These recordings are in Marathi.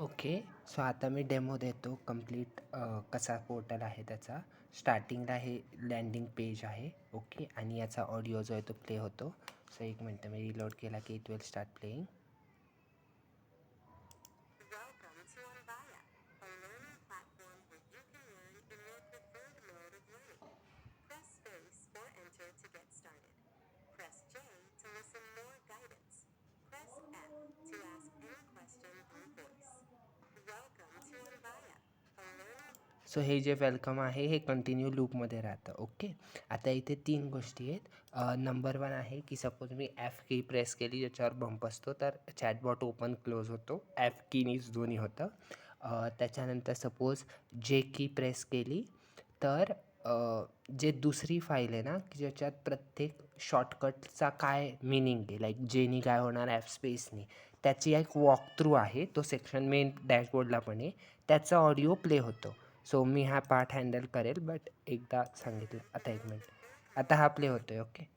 ओके. सो आता मी डेमो देतो कंप्लीट कसा पोर्टल आहे त्याचा. स्टार्टिंगला हे लँडिंग पेज आहे. ओके. आणि याचा ऑडिओ जो आहे तो प्ले होतो. सो एक मिनटं मी रिलोड केला की it will start playing. So हे जे वेलकम आहे हे कंटिन्यू लूपमध्ये राहतं. ओके. आता इथे 3 गोष्टी आहेत. नंबर 1 आहे की सपोज मी एफ की प्रेस केली ज्याच्यावर बंप असतो तर चॅटबॉट ओपन क्लोज होतो. एफ कीनीच दोन्ही होतं. त्याच्यानंतर सपोज जे की प्रेस केली तर जे दुसरी फाईल आहे ना की ज्याच्यात प्रत्येक शॉर्टकटचा काय मिनिंग आहे, लाईक जेनी काय होणार एफ स्पेसनी, त्याची एक वॉक थ्रू आहे. तो सेक्शन मेन डॅशबोर्डला पण आहे. त्याचा ऑडिओ प्ले होतो. सो मी हा पार्ट हँडल करेल, बट एकदा सांगितलं. आता एक मिनिट. आता हा प्ले होतो आहे. ओके.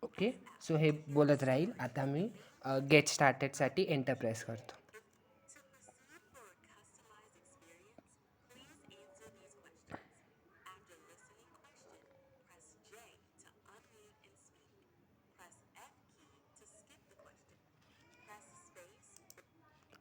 ओके. सो हे बोलत राहील. आता मी गेट स्टार्टेडसाठी एंटर प्रेस करतो.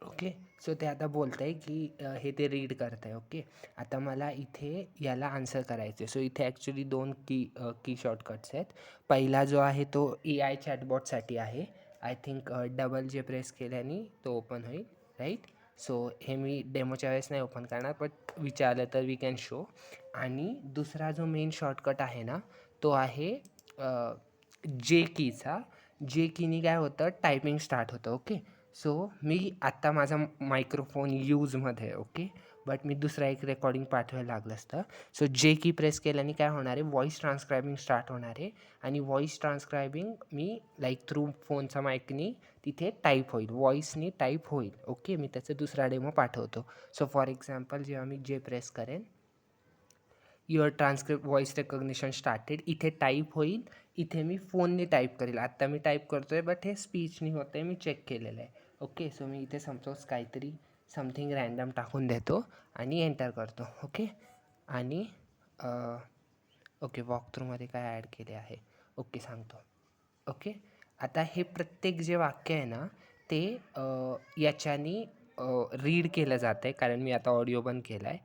ओके. सो ते आता बोलत आहे की हे ते रीड करत आहे. ओके. आता मला इथे याला आन्सर करायचं आहे. सो इथे ॲक्च्युली 2 की शॉर्टकट्स आहेत. पहिला जो आहे तो AI चॅटबॉटसाठी आहे. आय थिंक डबल जे प्रेस केल्याने तो ओपन होईल, राईट. सो हे मी डेमोच्या वेळेस नाही ओपन करणार, बट विचारलं तर वी कॅन शो. आणि दुसरा जो मेन शॉर्टकट आहे ना तो आहे जे कीचा. जे कीनी काय होतं, टायपिंग स्टार्ट होतं. ओके. सो मी आत्ता माझा मायक्रोफोन यूजमध्ये आहे. ओके. बट मी दुसरा एक रेकॉर्डिंग पाठवायला लागलं असतं. सो जे की प्रेस केल्याने काय होणार आहे, व्हॉईस ट्रान्स्क्रायबिंग स्टार्ट होणार आहे. आणि व्हॉईस ट्रान्स्क्रायबिंग मी लाईक थ्रू फोनचा माईकनी तिथे टाईप होईल, व्हॉईसनी टाईप होईल. ओके. मी त्याचा दुसरा डेमो पाठवतो. सो फॉर एक्झाम्पल जेव्हा मी जे प्रेस करेन, your transcript voice recognition started, इथे टाईप होईल. इथे मी फोनने टाईप करेल. आत्ता मी टाईप करतो आहे, बट हे स्पीचनी होतं आहे, मी चेक केलेलं आहे. ओके. सो मी इथे सपोज काहीतरी समथिंग रँडम टाकून देतो आणि एंटर करतो. ओके. आणि ओके, वॉकथ्रूमध्ये काय ॲड केले आहे, ओके सांगतो. ओके. आता हे प्रत्येक जे वाक्य आहे ना ते याच्यानी रीड केलं जातं आहे, कारण मी आता ऑडिओ बंद केला आहे.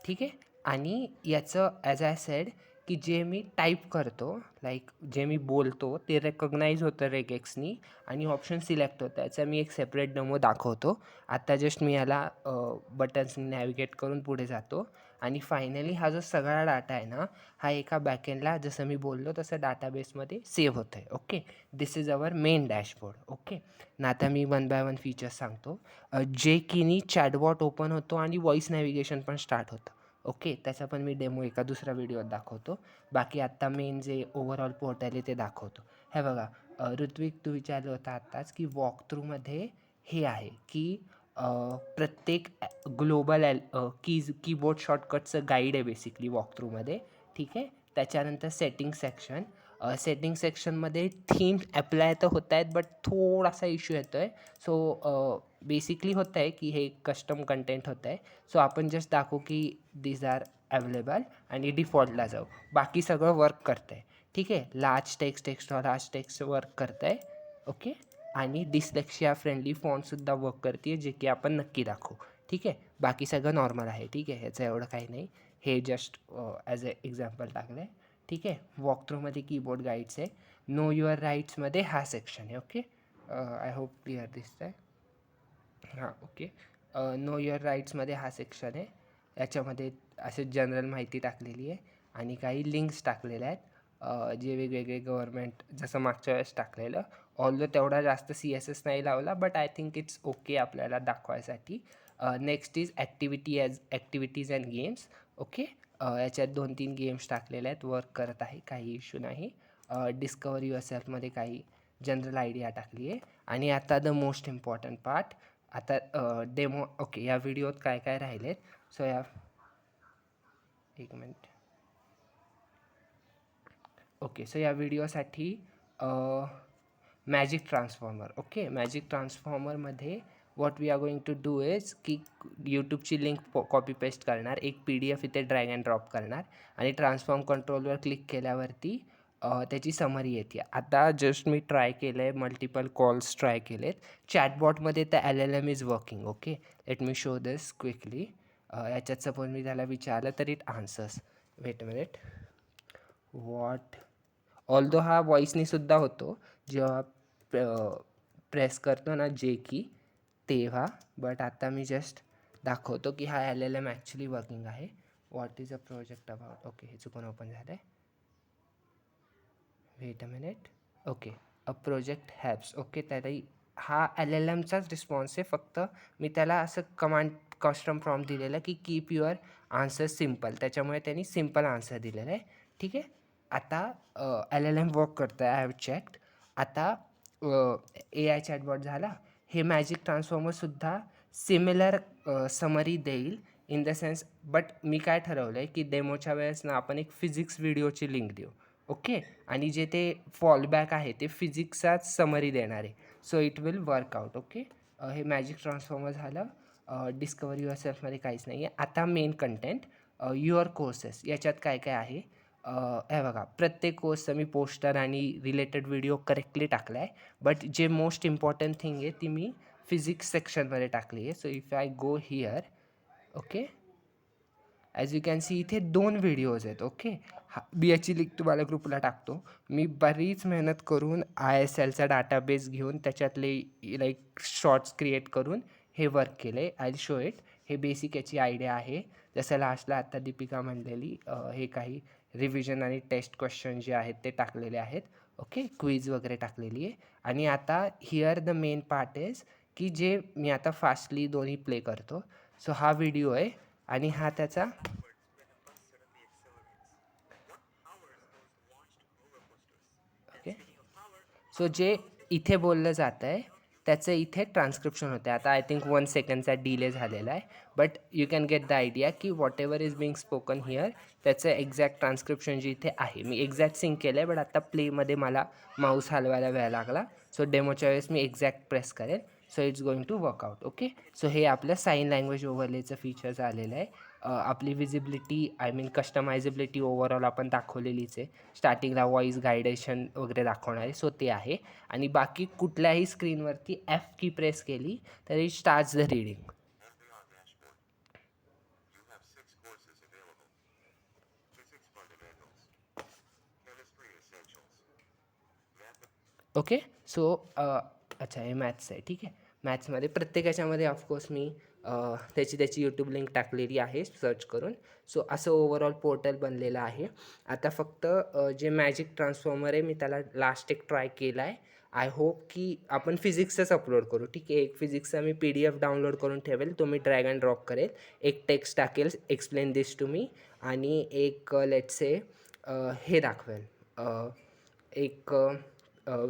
ठीक आहे. आणि याचं ॲज आय सेड की जे मी टाईप करतो, लाईक जे मी बोलतो ते रेकॉग्नाईज होतं रेगेक्सनी आणि ऑप्शन सिलेक्ट होतं. याचा मी एक सेपरेट डेमो दाखवतो. आत्ता जस्ट मी याला बटन्सनी नॅव्हिगेट करून पुढे जातो. आणि फायनली हा जो सगळा डाटा आहे ना हा एका बॅकएंडला जसं मी बोललो तसं डाटाबेसमध्ये सेव्ह होतं आहे. Okay. This is our main dashboard. Okay. ना आता मी 1 बाय 1 फीचर्स सांगतो. जे कीनी चॅटबॉट ओपन होतो आणि व्हॉईस नॅव्हिगेशन पण स्टार्ट होतं. ओके. त्याचा पण मी डेमो एका दुसऱ्या व्हिडिओत दाखवतो. बाकी आत्ता मेन जे ओव्हरऑल पोर्टल आहे ते दाखवतो. हे बघा, ऋत्विक तू विचारलं होतं आत्ताच की वॉकथ्रूमध्ये हे आहे की प्रत्येक ग्लोबल कीबोर्ड शॉर्टकटचं गाईड आहे बेसिकली वॉकथ्रूमध्ये. ठीक आहे. त्याच्यानंतर सेटिंग सेक्शन. सेटिंग सेक्शनमध्ये थीम ॲप्लाय तर होत आहेत, बट थोडासा इश्यू येतो आहे. सो बेसिकली होतं आहे की हे कस्टम कंटेंट होतं आहे. सो आपण जस्ट दाखवू की दीज आर अवेलेबल आणि डिफॉल्टला जाऊ. बाकी सगळं वर्क करतं आहे. ठीक आहे. लार्ज टेक्स्ट वर्क करतं आहे. ओके. आणि डिस्लेक्शिया फ्रेंडली फॉन्टसुद्धा वर्क करते आहे, जे की आपण नक्की दाखवू. ठीक आहे. बाकी सगळं नॉर्मल आहे. ठीक आहे. ह्याचं एवढं काही नाही. हे जस्ट ॲज अ एक्झाम्पल टाकलं आहे. ठीक आहे. वॉकथ्रूमध्ये कीबोर्ड गाईड्स आहे. नो युअर राईट्समध्ये हा सेक्शन आहे. ओके. आय होप क्लिअर दिसतं आहे. हां. ओके. नो युअर राईट्समध्ये हा सेक्शन आहे. याच्यामध्ये असे जनरल माहिती टाकलेली आहे आणि काही लिंक्स टाकलेल्या आहेत, जे वेगवेगळे गव्हर्मेंट जसं मागच्या वेळेस टाकलेलं. ऑल्दो तेवढा जास्त CSS नाही लावला, but I think it's okay आपल्याला दाखवायसाठी. Next is activities and games. Okay. याच्यात 2-3 गेम्स टाकलेले आहेत, वर्क करत आहे, काही इश्यू नाही. डिस्कवर युअरसेल्फमध्ये काही जनरल आयडिया टाकली आहे. आणि आता द मोस्ट इम्पॉर्टंट पार्ट, आता डेमो. ओके, या व्हिडिओत काय काय राहिलेत. सो एक मिनिट. ओके, सो या व्हिडिओसाठी मॅजिक ट्रान्सफॉर्मर. ओके, मॅजिक ट्रान्सफॉर्मरमध्ये what we are going to do is की यूट्यूबची लिंक कॉपी पेस्ट करणार, एक PDF इथे ड्रॅग अँड ड्रॉप करणार आणि ट्रान्सफॉर्म कंट्रोलवर क्लिक केल्यावरती त्याची समरी येते. आता जस्ट मी ट्राय केलं आहे, मल्टिपल कॉल्स ट्राय केलेत. चॅटबॉटमध्ये त्या LLM is working. Okay, let me show this quickly. याच्यात सपोज मी त्याला विचारलं तर it answers. Weight a minute. What, although हा व्हॉईसनी सुद्धा होतो जेव्हा प्रेस करतो ना जे की तेव्हा, बट आता मी जस्ट दाखवतो की हा LLM ॲक्च्युली वर्किंग आहे. What is a project about. Okay, हे चुकून ओपन झालं आहे. Wait a minute. Okay, a project happens. Okay, त्याला हा LLMचाच रिस्पॉन्स आहे, फक्त मी त्याला असं कमांड कस्टम प्रॉम्प्ट दिलेलं आहे की कीप युअर आन्सर सिम्पल, त्याच्यामुळे त्यांनी सिम्पल आन्सर दिलेलं आहे. ठीक आहे, आता LLM वर्क करतं आहे, आय हॅव चेक्ड. आता AI चॅटबॉट झाला. हे मॅजिक ट्रान्सफॉर्मरसुद्धा सिमिलर समरी देईल इन द सेन्स, बट मी काय ठरवलं आहे की डेमोच्या वेळेस ना आपण एक फिजिक्स व्हिडिओची लिंक देऊ. ओके, आणि जे ते फॉलबॅक आहे ते फिजिक्सचाच समरी देणार आहे. So it will work out. Okay, हे मॅजिक ट्रान्सफॉर्मर झालं. डिस्कवर युअरसेल्फमध्ये काहीच नाही आहे. आता मेन कंटेंट, युअर कोर्सेस. याच्यात काय काय आहे हे बघा. प्रत्येक कोर्सचं मी पोस्टर आणि रिलेटेड व्हिडिओ करेक्टली टाकला आहे, बट जे मोस्ट इम्पॉर्टंट थिंग आहे ती मी फिजिक्स सेक्शनमध्ये टाकली आहे. So if I go here, okay, as you can see इथे 2 व्हिडिओज आहेत. ओके, मी याची लिंक तुम्हाला ग्रुपला टाकतो. मी बरीच मेहनत करून ISLचा डाटाबेस घेऊन त्याच्यातले लाईक शॉर्ट्स क्रिएट करून हे वर्क केलं आहे. I will show it. हे बेसिक याची आयडिया आहे. जसं लास्टला आत्ता दीपिका म्हणलेली, हे काही रिव्हिजन आणि टेस्ट क्वेश्चन जे आहेत ते टाकलेले आहेत. ओके, क्विज वगैरे टाकलेली आहे. आणि आता here the main part is की जे मी आता फास्टली दोन्ही प्ले करतो. सो हा व्हिडिओ आहे आणि हा त्याचा. ओके, सो जे इथे बोललं जातं आहे त्याचं इथे ट्रान्स्क्रिप्शन होतं आहे. आता आय थिंक 1 सेकंडचा डिले झालेला आहे, but you can get the idea की whatever is being spoken here त्याचं एक्झॅक्ट ट्रान्स्क्रिप्शन जे इथे आहे. मी एक्झॅक्ट सिंक केलं आहे, बट आता प्लेमध्ये मला माऊस हलवायला वेळ लागला. सो डेमोच्या वेळेस मी एक्झॅक्ट प्रेस करेल. So it's going to work out. Okay, so हे आपलं साईन लँग्वेज ओव्हरलेचं फीचर्स आलेलं आहे. आपली visibility, I mean customisability overall आपण दाखवलेलीच आहे. स्टार्टिंगला व्हॉईस गायडेशन वगैरे दाखवणार आहे, सो ते आहे. आणि बाकी कुठल्याही स्क्रीनवरती F की प्रेस केली तर it starts the reading. Okay, so अच्छा, हे मॅथ्स आहे. ठीक आहे, मॅथ्समध्ये प्रत्येकाच्यामध्ये ऑफकोर्स मी त्याची यूट्यूब लिंक टाकलेली आहे सर्च करून. सो असं ओव्हरऑल पोर्टल बनलेलं आहे. आता फक्त जे मॅजिक ट्रान्सफॉर्मर आहे मी त्याला लास्ट एक ट्राय केला आहे. आय होप की आपण फिजिक्सचंच अपलोड करू. ठीक आहे, एक फिजिक्सचा मी PDF डाउनलोड करून ठेवेल, तो मी ड्रॅग अँड ड्रॉप करेल, एक टेक्स्ट टाकेल एक्सप्लेन दिस टू मी, आणि एक लेट्स से हे दाखवेल, एक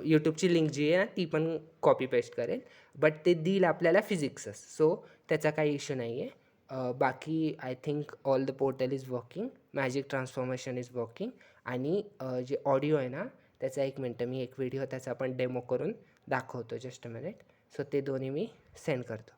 यूट्यूबची लिंक जी आहे ना ती पण कॉपी पेस्ट करेल, बट ते देईल आपल्याला फिजिक्सच. सो त्याचा काही इश्यू नाही आहे. बाकी I think all the portal is working, magic transformation is working. आणि जे ऑडिओ आहे ना त्याचा, एक मिनटं, मी एक व्हिडिओ त्याचा पण डेमो करून दाखवतो, जस्ट अ मिनिट. सो ते दोन्ही मी सेंड करतो.